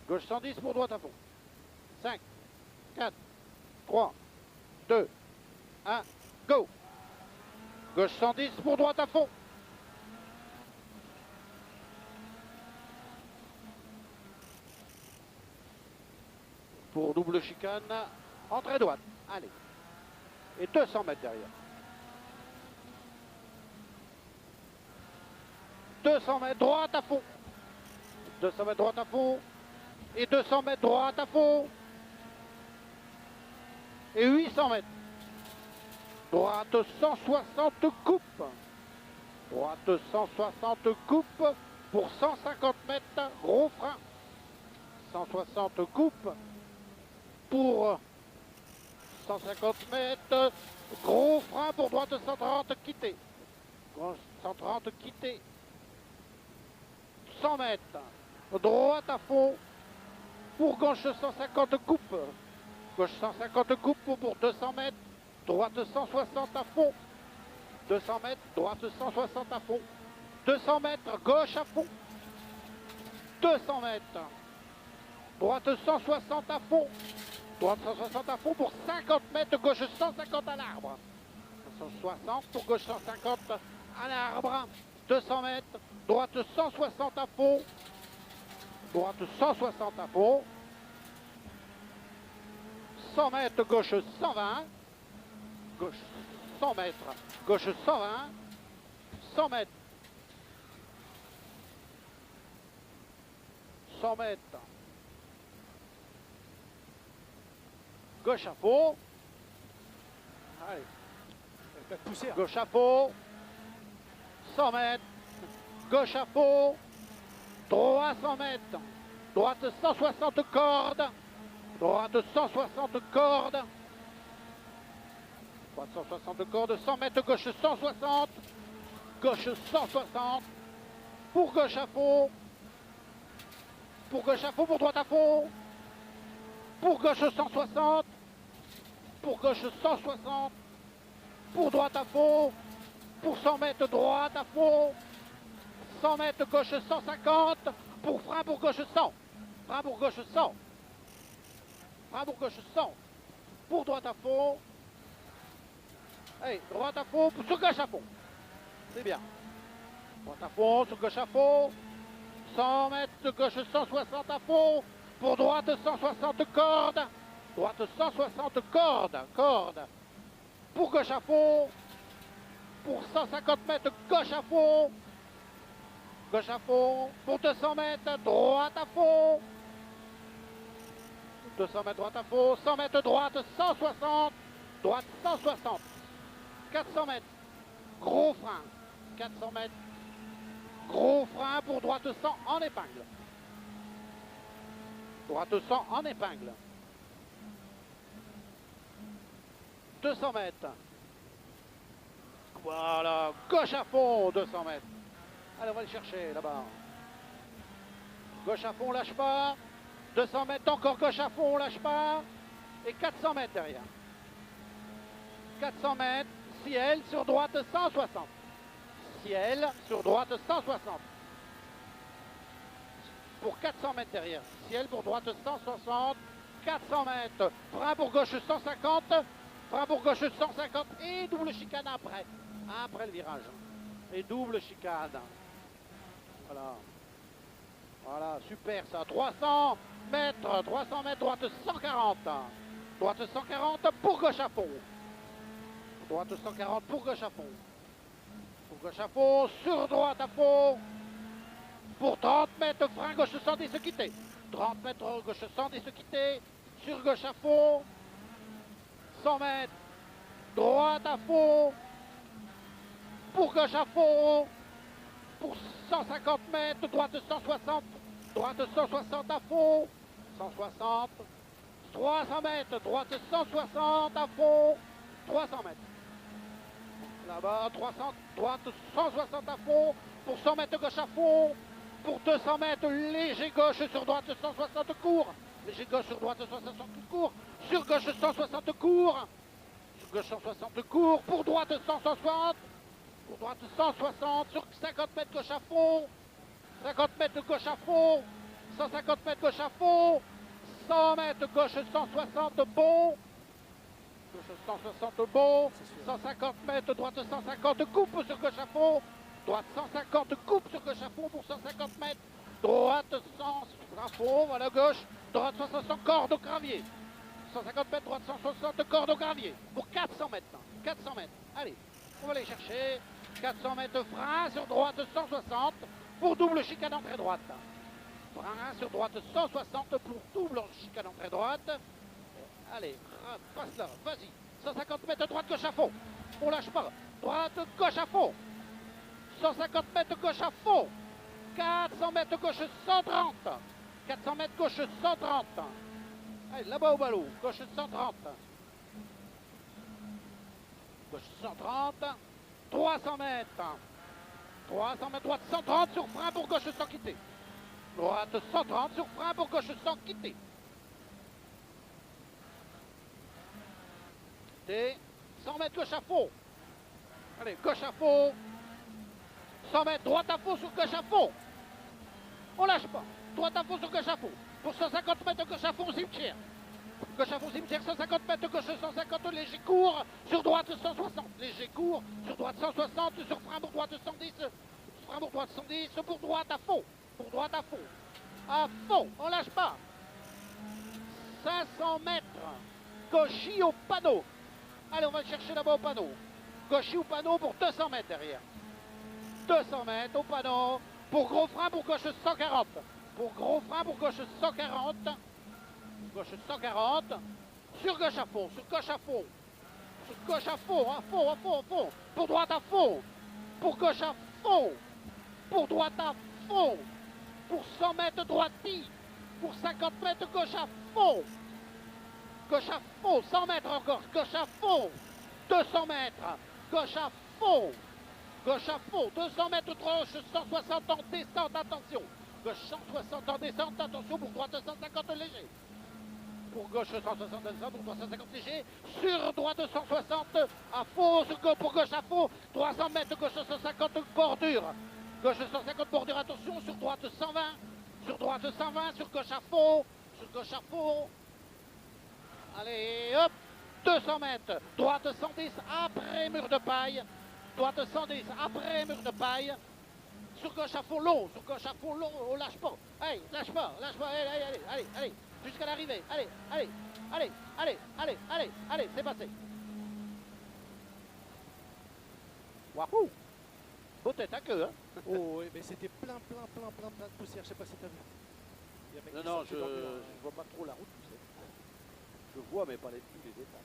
Gauche 110 pour droite à fond. 5, 4, 3, 2, 1, go. Gauche 110 pour droite à fond. Pour double chicane, entrée droite. Allez. Et 200 mètres derrière. 200 mètres droite à fond. 200 mètres droite à fond. Et 200 mètres droite à fond. Et 800 mètres. Droite 160 coupe. Droite 160 coupe pour 150 mètres. Gros frein. 160 coupe pour 150 mètres. Gros frein pour droite 130 quitté. 130 quitté. 100 mètres. Droite à fond. Pour gauche 150 coupe. Gauche 150 coupe pour 200 mètres. Droite 160 à fond. 200 mètres. Droite 160 à fond. 200 mètres. Gauche à fond. 200 mètres. Droite 160 à fond. Droite 160 à fond pour 50 mètres. Gauche 150 à l'arbre. 160 pour gauche 150 à l'arbre. 200 mètres. Droite 160 à fond. Droite 160 à fond. 100 mètres, gauche 120. Gauche 100 mètres. Gauche 120. 100 mètres. 100 mètres. Gauche à fond. Allez. Gauche à fond. 100 mètres. Gauche à fond. Droit 100 mètres. Droite 160 cordes. Droite 160 cordes. Droite 160 cordes. 100 mètres. Gauche 160. Gauche 160. Pour gauche à fond. Pour gauche à fond. Pour droite à fond. Pour gauche 160. Pour gauche 160. Pour droite à fond. Pour 100 mètres. Droite à fond. 100 mètres, gauche 150, pour frein pour gauche 100, frein pour gauche 100, frein pour gauche 100, pour droite à fond, allez, droite à fond, sur gauche à fond, c'est bien, droite à fond, sur gauche à fond, 100 mètres, de gauche 160 à fond, pour droite 160 cordes, droite 160 cordes, pour gauche à fond, pour 150 mètres, gauche à fond, gauche à fond, pour 200 mètres, droite à fond. 200 mètres, droite à fond, 100 mètres, droite, 160, droite, 160. 400 mètres, gros frein, 400 mètres, gros frein pour droite 100 en épingle. Droite 100 en épingle. 200 mètres. Voilà, gauche à fond, 200 mètres. Allez, on va le chercher là-bas. Gauche à fond, on lâche pas. 200 mètres, encore gauche à fond, on lâche pas. Et 400 mètres derrière. 400 mètres, ciel sur droite 160. Ciel sur droite 160. Pour 400 mètres derrière. Ciel pour droite 160. 400 mètres. Frein pour gauche 150. Frein pour gauche 150. Et double chicane après. Après le virage. Et double chicane. Voilà. Voilà, super ça. 300 mètres, droite 140. Droite 140 pour gauche à fond. Droite 140 pour gauche à fond. Pour gauche à fond, sur droite à fond. Pour 30 mètres, frein gauche 110 quitté. 30 mètres, gauche 110 quitté. Sur gauche à fond. 100 mètres, droite à fond. Pour gauche à fond. Pour 150 mètres, droite 160, droite 160 à fond, 160, 300 mètres, droite 160 à fond, 300 mètres. Là-bas, 300, droite 160 à fond, pour 100 mètres gauche à fond, pour 200 mètres, léger gauche sur droite 160 court, léger gauche sur droite 160 court, sur gauche 160 court, sur gauche 160 court, pour droite 160, pour droite 160, sur 50 mètres gauche à fond, 50 mètres de gauche à fond, 150 mètres gauche à fond. 100 mètres gauche 160 bon. Gauche 160 bon. 150 mètres droite 150 coupe sur gauche à fond. Droite 150 coupe sur gauche à fond pour 150 mètres. Droite 100 à fond, voilà gauche. Droite 160 corde au gravier. 150 mètres, droite 160 corde au gravier. Pour 400 mètres. 400 mètres. Allez, on va aller chercher. 400 mètres frein sur droite 160 pour double chicane entrée droite. Frein sur droite 160 pour double chicane entrée droite. Allez, passe là, vas-y. 150 mètres droite gauche à fond. On lâche pas. Droite gauche à fond. 150 mètres gauche à fond. 400 mètres gauche 130. 400 mètres gauche 130. Allez, là-bas au ballot. Gauche 130. Gauche 130. 300 mètres. 300 mètres droite 130 sur frein pour gauche sans quitter. Droite 130 sur frein pour gauche sans quitter. 100 mètres gauche à fond. Allez, gauche à fond. 100 mètres droite à fond sur gauche à fond. On lâche pas. Droite à fond sur gauche à fond. Pour 150 mètres gauche à fond cimetière. Gauche à fond cimetière, 150 mètres gauche 150, léger court. Sur droite 160. Léger court. Sur droite 160. Sur frein pour droite 110. Frein pour droite 110. Pour droite à fond. Pour droite à fond. À fond. On lâche pas. 500 mètres. Gauchy au panneau. Allez, on va chercher là-bas au panneau. Gauchy au panneau pour 200 mètres derrière. 200 mètres au panneau. Pour gros frein pour gauche 140. Pour gros frein pour gauche 140. Gauche 140. Sur gauche à fond. Sur gauche à fond. Sur gauche à fond. À fond, à fond, à fond. Pour droite à fond. Pour gauche à fond. Pour droite à fond. Pour 100 mètres droiti. Pour 50 mètres gauche à fond. Gauche à fond. 100 mètres encore. Gauche à fond. 200 mètres. Gauche à fond. Gauche à fond, 200 mètres gauche, 160 en descente, attention. Gauche 160 en descente, attention pour droite 150 léger. Pour gauche 160 descente, pour droite 150 léger. Sur droite 160 à fond, pour gauche à fond, 300 mètres gauche 150 bordure. Gauche 150 bordure, attention, sur droite 120. Sur droite 120, sur gauche à fond. Sur gauche à fond. Allez, hop, 200 mètres. Droite 110 après mur de paille. Droite 110 après mur de paille. Sur gauche à fond long, sur gauche à fond long, on lâche pas. Allez, lâche pas, allez, allez, allez, allez, jusqu'à l'arrivée. Allez, allez, allez, allez, allez, allez, allez, c'est passé. Wahou! Beau tête à queue, hein? Oh oui, mais c'était plein de poussière, je sais pas si t'as vu. Non, je vois pas trop la route, tu sais. Je vois, mais pas tous les détails.